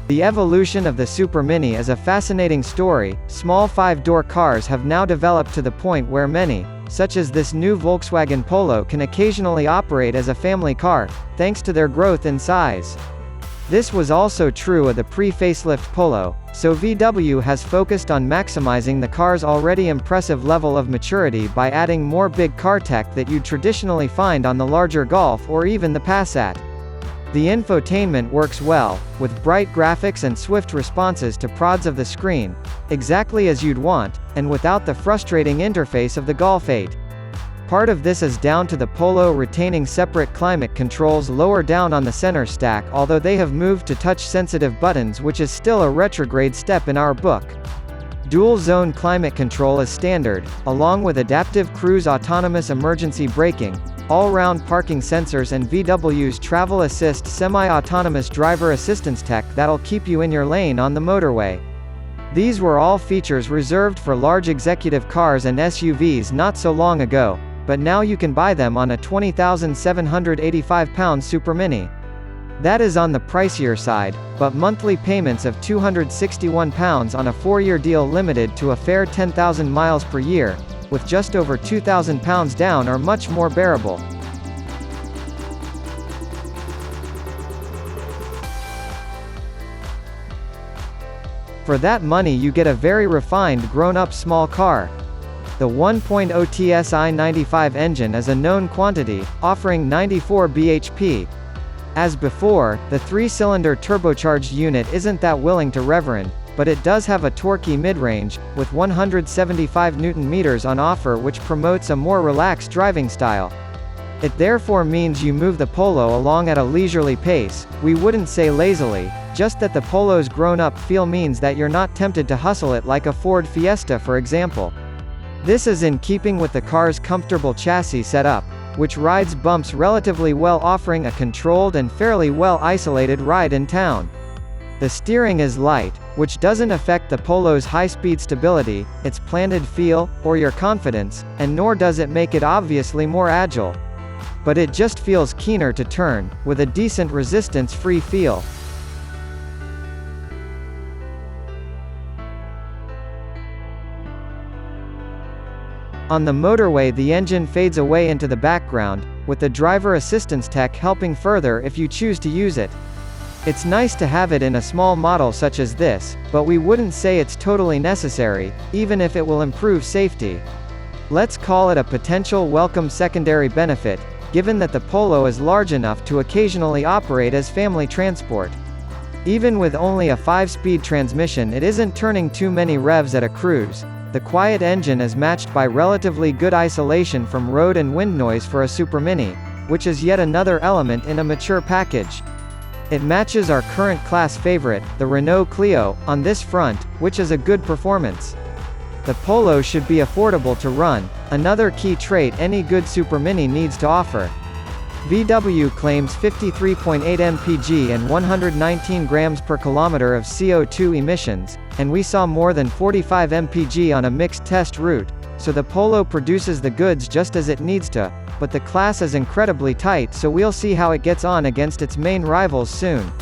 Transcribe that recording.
The evolution of the Super Mini is a fascinating story. Small 5-door cars have now developed to the point where many, such as this new Volkswagen Polo, can occasionally operate as a family car, thanks to their growth in size. This was also true of the pre-facelift Polo, so VW has focused on maximizing the car's already impressive level of maturity by adding more big car tech that you'd traditionally find on the larger Golf or even the Passat. The infotainment works well, with bright graphics and swift responses to prods of the screen, exactly as you'd want, and without the frustrating interface of the Golf 8. Part of this is down to the Polo retaining separate climate controls lower down on the center stack, although they have moved to touch-sensitive buttons, which is still a retrograde step in our book. Dual-zone climate control is standard, along with adaptive cruise autonomous emergency braking, all-round parking sensors and VW's Travel Assist semi-autonomous driver assistance tech that'll keep you in your lane on the motorway. These were all features reserved for large executive cars and SUVs not so long ago, but now you can buy them on a £20,785 Super Mini. That is on the pricier side, but monthly payments of £261 on a 4-year deal limited to a fair 10,000 miles per year, with just over £2,000 down, are much more bearable. For that money you get a very refined grown-up small car. The 1.0 TSI 95 engine is a known quantity, offering 94 bhp. As before, the 3-cylinder turbocharged unit isn't that willing to reverend, but it does have a torquey mid-range, with 175 Nm on offer, which promotes a more relaxed driving style. It therefore means you move the Polo along at a leisurely pace. We wouldn't say lazily, just that the Polo's grown-up feel means that you're not tempted to hustle it like a Ford Fiesta, for example. This is in keeping with the car's comfortable chassis setup, which rides bumps relatively well, offering a controlled and fairly well-isolated ride in town. The steering is light, which doesn't affect the Polo's high-speed stability, its planted feel, or your confidence, and nor does it make it obviously more agile. But it just feels keener to turn, with a decent resistance-free feel. On the motorway the engine fades away into the background, with the driver assistance tech helping further if you choose to use it. It's nice to have it in a small model such as this, but we wouldn't say it's totally necessary, even if it will improve safety. Let's call it a potential welcome secondary benefit, given that the Polo is large enough to occasionally operate as family transport. Even with only a 5-speed transmission, it isn't turning too many revs at a cruise. The quiet engine is matched by relatively good isolation from road and wind noise for a Super Mini, which is yet another element in a mature package. It matches our current class favorite, the Renault Clio, on this front, which is a good performance. The Polo should be affordable to run, another key trait any good Super Mini needs to offer. VW claims 53.8 mpg and 119 grams per kilometer of CO2 emissions, and we saw more than 45 mpg on a mixed test route, so the Polo produces the goods just as it needs to, but the class is incredibly tight, so we'll see how it gets on against its main rivals soon.